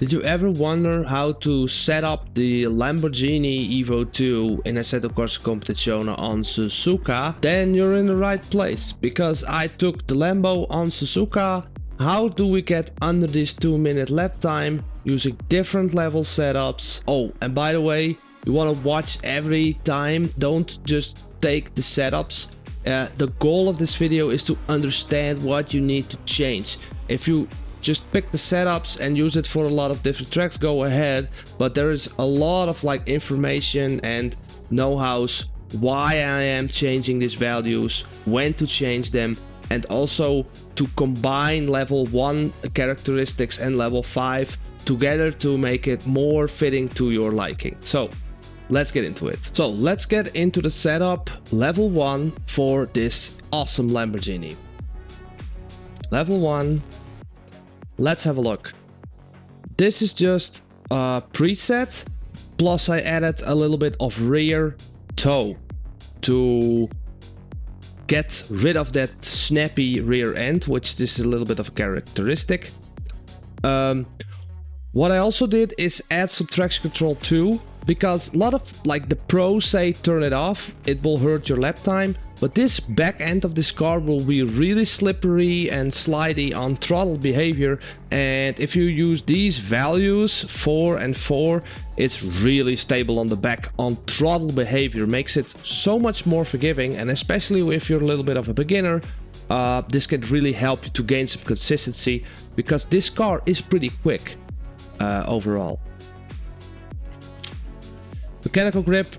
Did you ever wonder how to set up the Lamborghini EVO 2 in Assetto Corsa Competitzione on Suzuka? Then you're in the right place, because I took the Lambo on Suzuka. How do we get under this 2-minute lap time using different level setups? Oh, and by the way, you want to watch every time, don't just take the setups. The goal of this video is to understand what you need to change. If you just pick the setups and use it for a lot of different tracks, go ahead, but there is a lot of information and know-hows why I am changing these values, when to change them, and also to combine level 1 characteristics and level 5 together to make it more fitting to your liking. So let's get into it. So let's get into the setup level 1 for this awesome Lamborghini. Level 1. Let's have a look. This is just a preset, plus I added a little bit of rear toe to get rid of that snappy rear end, which is a little bit of a characteristic. What I also did is add some traction control too, because a lot of the pros say turn it off, it will hurt your lap time. But this back end of this car will be really slippery and slidey on throttle behavior, and if you use these values 4 and 4, it's really stable on the back on throttle behavior. Makes it so much more forgiving, and especially if you're a little bit of a beginner, this can really help you to gain some consistency, because this car is pretty quick overall. Mechanical grip,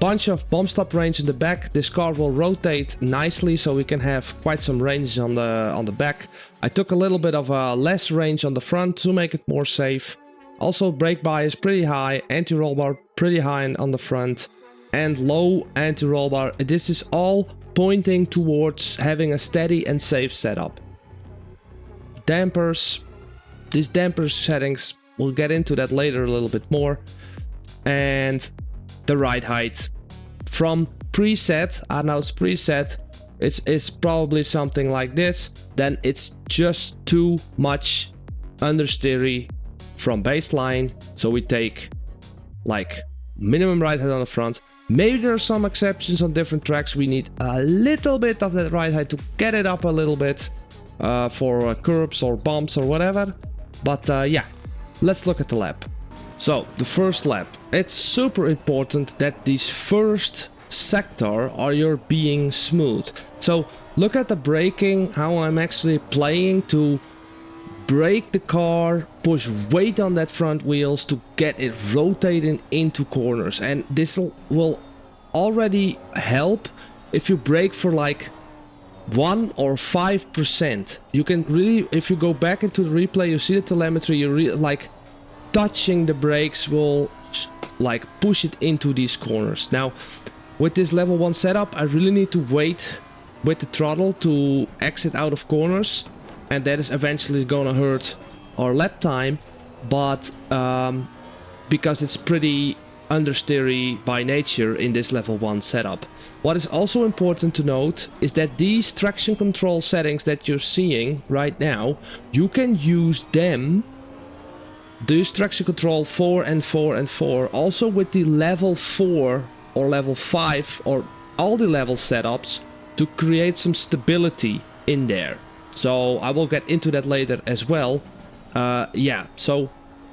bunch of bump stop range in the back. This car will rotate nicely, so we can have quite some range on the back. I took a little bit of less range on the front to make it more safe. Also, brake bias pretty high, anti-roll bar pretty high on the front, and low anti-roll bar. This is all pointing towards having a steady and safe setup. Dampers, these damper settings, we'll get into that later a little bit more. And the ride height from preset, Arnout's preset, it's probably something like this. Then it's just too much understeery from baseline, so we take minimum ride height on the front. Maybe there are some exceptions on different tracks. We need a little bit of that ride height to get it up a little bit for curbs or bumps or whatever. But yeah, let's look at the lap. So the first lap, it's super important that these first sector are being smooth. So look at the braking, how I'm actually playing to brake the car, push weight on that front wheels to get it rotating into corners. And this will already help if you brake for 1 or 5%. You can really, if you go back into the replay, you see the telemetry, you really touching the brakes will push it into these corners. Now with this level 1 setup, I really need to wait with the throttle to exit out of corners, and that is eventually gonna hurt our lap time, but because it's pretty understeery by nature in this level 1 setup. What is also important to note is that these traction control settings that you're seeing right now, you can use them, this traction control 4 and 4 and 4, also with the level 4 or level 5 or all the level setups to create some stability in there. So I will get into that later as well. Yeah, so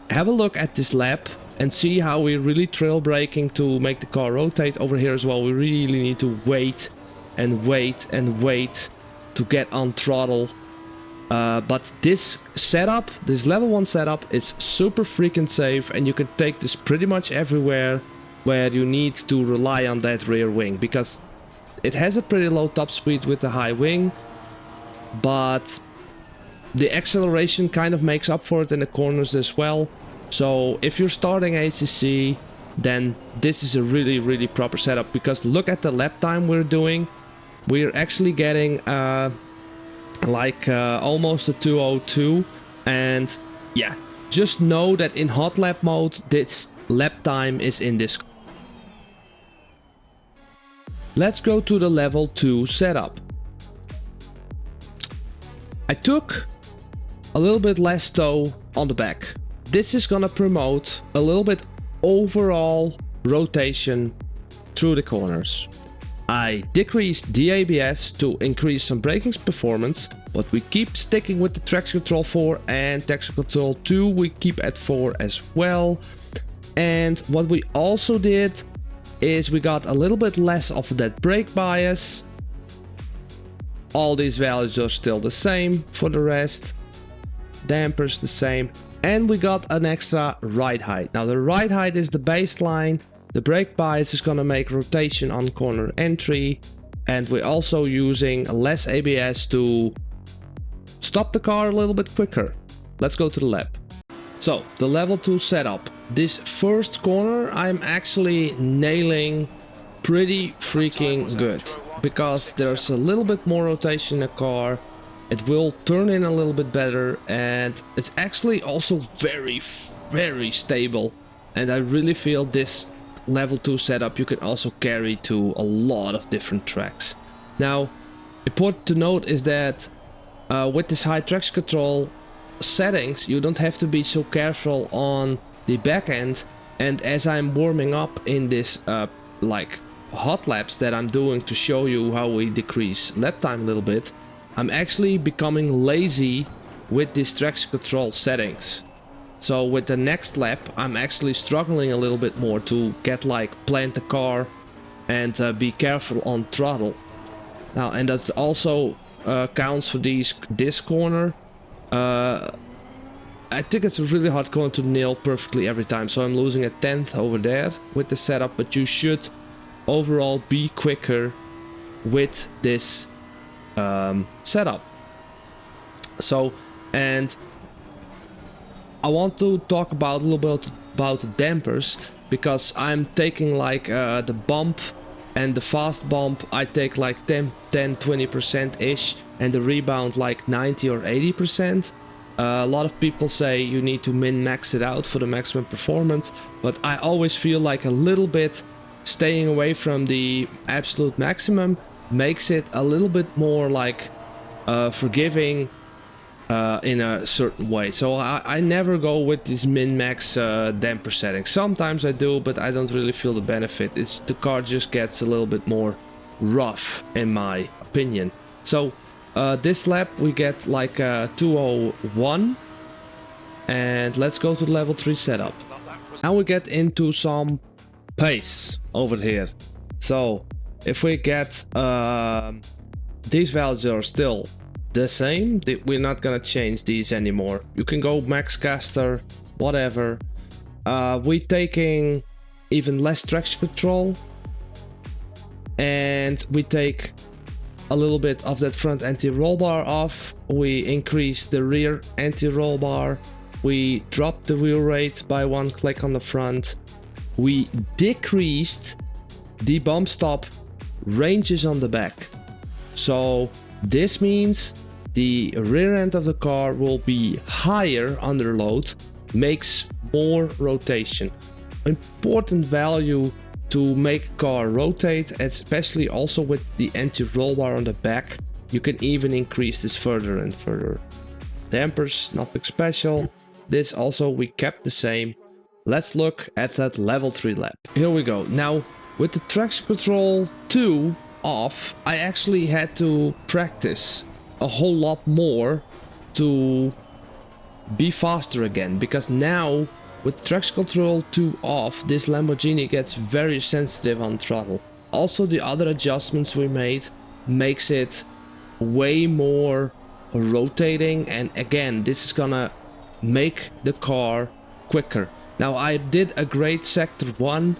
have a look at this lap and see how we're really trail braking to make the car rotate. Over here as well, we really need to wait and wait and wait to get on throttle. But this setup, this level 1 setup, is super freaking safe, and you can take this pretty much everywhere where you need to rely on that rear wing, because it has a pretty low top speed with the high wing, but the acceleration kind of makes up for it in the corners as well. So if you're starting ACC, then this is a really proper setup, because look at the lap time we're doing. We're actually getting almost a 202, and yeah, just know that in hot lap mode this lap time is in this. Let's go to the level 2 setup. I took a little bit less toe on the back. this is gonna promote a little bit overall rotation through the corners. I decreased the ABS to increase some braking performance, but we keep sticking with the traction control 4 and traction control 2 we keep at 4 as well. And what we also did is we got a little bit less of that brake bias. All these values are still the same for the rest. Dampers the same. And we got an extra ride height. Now the ride height is the baseline. The brake bias is gonna make rotation on corner entry. And we're also using less ABS to stop the car a little bit quicker. Let's go to the lap. So the level 2 setup. This first corner I'm actually nailing pretty freaking good, because there's a little bit more rotation in the car. It will turn in a little bit better, and it's actually also very stable. And I really feel this level 2 setup you can also carry to a lot of different tracks. Now, important to note is that with this high traction control settings, you don't have to be so careful on the back end. And as I'm warming up in this like hot laps that I'm doing to show you how we decrease lap time a little bit, I'm actually becoming lazy with these traction control settings. So with the next lap I'm actually struggling a little bit more to get like plant the car and be careful on throttle. Now, and that's also counts for this corner. I think it's a really hard corner to nail perfectly every time, so I'm losing a 10th over there with the setup, but you should overall be quicker with this setup. So, and I want to talk about a little bit about the dampers, because I'm taking like the bump and the fast bump I take like 10-20% ish, and the rebound like 90 or 80%. A lot of people say you need to min-max it out for the maximum performance, but I always feel like a little bit staying away from the absolute maximum makes it a little bit more like forgiving in a certain way. So I never go with this min-max damper setting. Sometimes I do, but I don't really feel the benefit. The car just gets a little bit more rough in my opinion. So this lap we get like 201, and let's go to the level 3 setup. Now we get into some pace over here. So if we get these values are still the same, we're not gonna change these anymore. You can go max caster, whatever. We're taking even less traction control, and we take a little bit of that front anti-roll bar off. We increase the rear anti-roll bar. We dropped the wheel rate by 1 click on the front. We decreased the bump stop ranges on the back. So this means the rear end of the car will be higher under load, makes more rotation. Important value to make a car rotate, especially also with the anti-roll bar on the back. You can even increase this further and further. Dampers, nothing special. This also we kept the same. Let's look at that level 3 lap. Here we go. Now with the traction control 2 off, I actually had to practice a whole lot more to be faster again, because now with traction control 2 off, this Lamborghini gets very sensitive on throttle. Also the other adjustments we made makes it way more rotating, and again this is gonna make the car quicker. Now I did a great sector 1,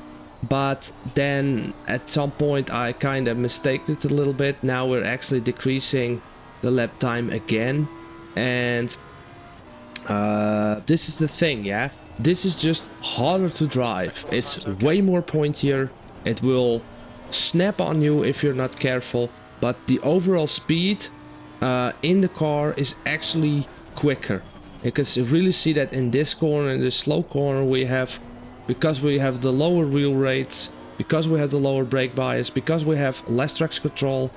but then at some point I kind of mistaked it a little bit. Now we're actually decreasing the lap time again, and this is the thing, yeah. This is just harder to drive. It's way more pointier. It will snap on you if you're not careful, but the overall speed in the car is actually quicker. You can really see that in this corner, in this slow corner, we have, because we have the lower wheel rates, because we have the lower brake bias, because we have less traction control,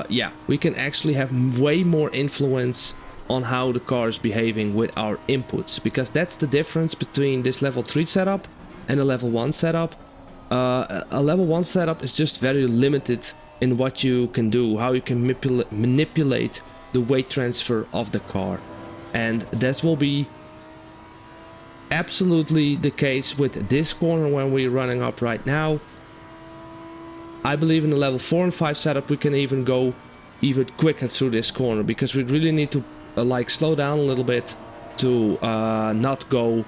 yeah, we can actually have way more influence on how the car is behaving with our inputs, because that's the difference between this level 3 setup and a level 1 setup. A level 1 setup is just very limited in what you can do, how you can manipulate the weight transfer of the car. And this will be absolutely the case with this corner when we're running up right now. I believe in the level 4 and 5 setup we can even go even quicker through this corner, because we really need to like slow down a little bit to not go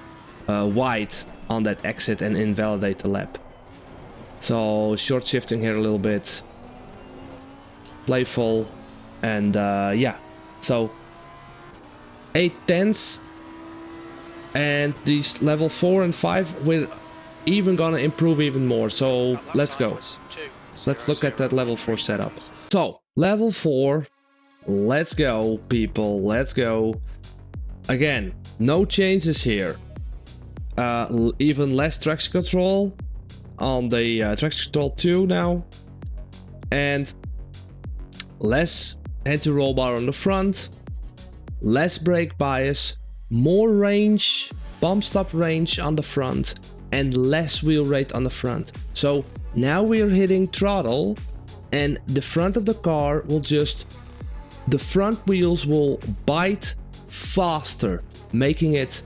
wide on that exit and invalidate the lap. So short shifting here a little bit, playful, and yeah, so 8/10, and these level 4 and 5 we're even gonna improve even more. So let's go. Let's look at that level 4 setup. So level 4, let's go people, let's go. Again, no changes here. Even less traction control on the traction control 2 now, and less anti-roll bar on the front, less brake bias, more range, bump stop range on the front, and less wheel rate on the front. So now we are hitting throttle, and the front of the car will just, the front wheels will bite faster, making it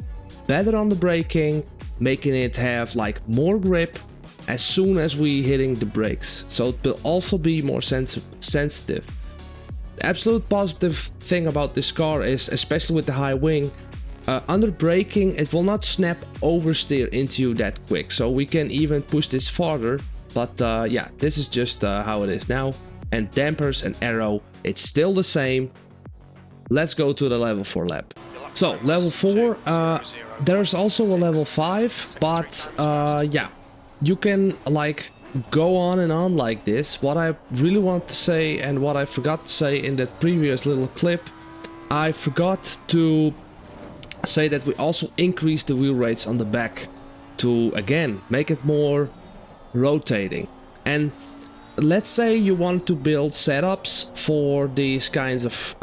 better on the braking, making it have like more grip as soon as we hitting the brakes. So it will also be more sensitive. The absolute positive thing about this car is, especially with the high wing, under braking it will not snap oversteer into you that quick, so we can even push this farther. But yeah, this is just how it is now. And dampers and aero, it's still the same. Let's go to the level 4 lap. So level 4, there's also a level 5, but yeah, you can like go on and on like this. What I really want to say, and what I forgot to say in that previous little clip, I forgot to say that we also increased the wheel rates on the back to again make it more rotating. And let's say you want to build setups for these kinds of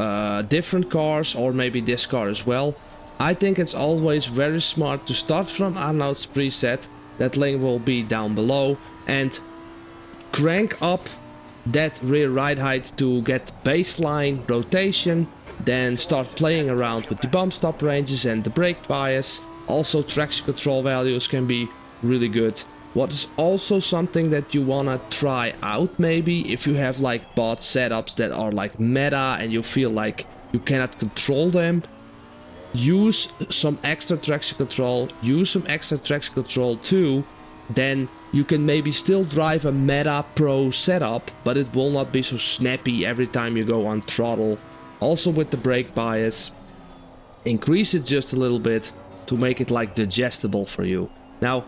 different cars, or maybe this car as well. I think it's always very smart to start from Arnout's preset, that link will be down below, and crank up that rear ride height to get baseline rotation, then start playing around with the bump stop ranges and the brake bias. Also traction control values can be really good. What is also something that you wanna try out, maybe if you have like bought setups that are like meta and you feel like you cannot control them, use some extra traction control, use some extra traction control too. Then you can maybe still drive a meta pro setup, but it will not be so snappy every time you go on throttle. Also with the brake bias, increase it just a little bit to make it like digestible for you. Now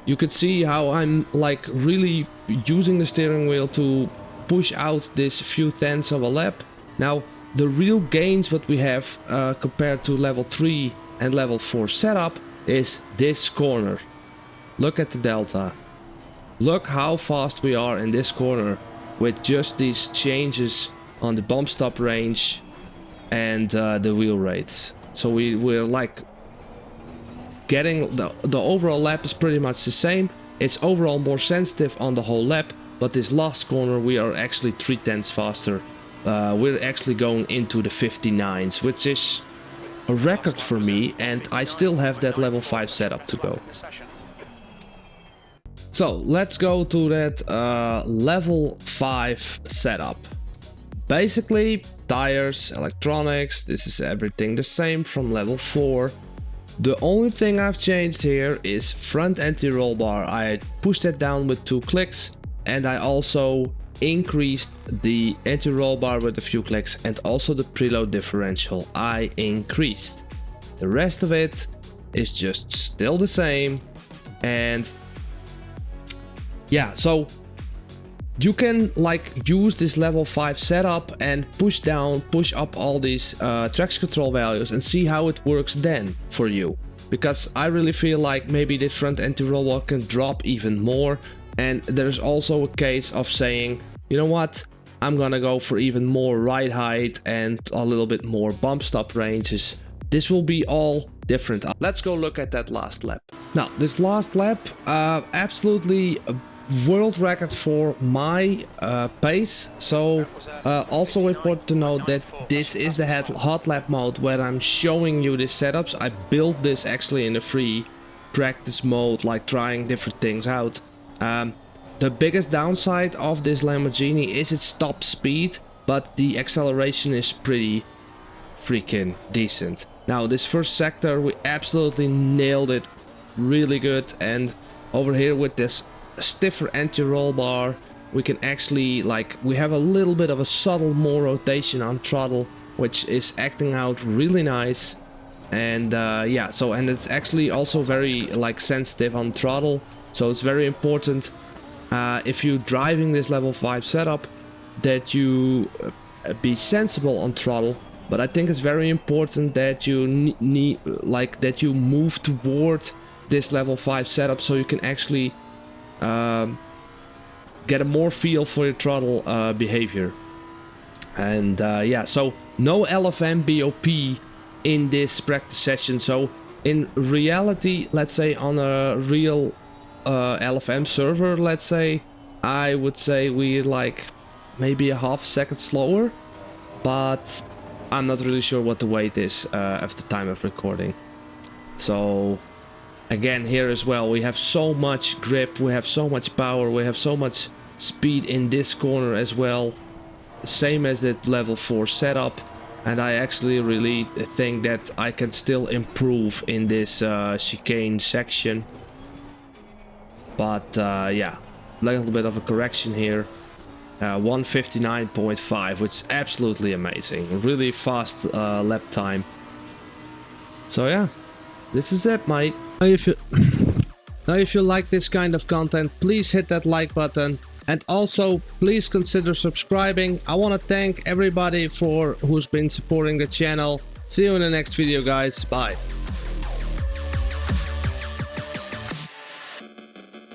you can see how I'm like really using the steering wheel to push out this few tenths of a lap. Now the real gains what we have compared to level 3 and level 4 setup is this corner. Look at the delta. Look how fast we are in this corner with just these changes on the bump stop range and the wheel rates. So we're like getting the overall lap is pretty much the same. It's overall more sensitive on the whole lap, but this last corner we are actually 3/10 faster. We're actually going into the 59s, which is a record for me, and I still have that level 5 setup to go. So let's go to that level 5 setup. Basically tires, electronics, this is everything the same from level 4. The only thing I've changed here is front anti-roll bar. I pushed that down with 2 clicks, and I also increased the anti-roll bar with a few clicks, and also the preload differential I increased. The rest of it is just still the same. And yeah, so you can like use this level 5 setup and push down, push up all these traction control values and see how it works then for you. Because I really feel like maybe this front anti-roll bar can drop even more. And there's also a case of saying, you know what, I'm gonna go for even more ride height and a little bit more bump stop ranges. This will be all different. Let's go look at that last lap. Now, this last lap, absolutely a world record for my pace. So also important to note that this is the hot lap mode where I'm showing you the setups. I built this actually in a free practice mode, like trying different things out. The biggest downside of this Lamborghini is its top speed, but the acceleration is pretty freaking decent. Now, this first sector, we absolutely nailed it really good, and over here with this stiffer anti-roll bar, we can actually, like, we have a little bit of a subtle more rotation on throttle, which is acting out really nice. And yeah, so, and it's actually also very, like, sensitive on throttle, so it's very important if you're driving this level 5 setup that you be sensible on throttle. But I think it's very important that you that you move toward this level 5 setup so you can actually get a more feel for your throttle behavior. And yeah, so no LFM BOP in this practice session. So in reality, let's say on a real LFM server, let's say, I would say we're like maybe a half second slower, but I'm not really sure what the weight is at the time of recording. So again, here as well, we have so much grip, we have so much power, we have so much speed in this corner as well, same as the level 4 setup. And I actually really think that I can still improve in this chicane section. But yeah, a little bit of a correction here. 159.5, which is absolutely amazing. Really fast lap time. So yeah, this is it, mate. Now if you like this kind of content, please hit that like button. And also, please consider subscribing. I want to thank everybody who's been supporting the channel. See you in the next video, guys. Bye.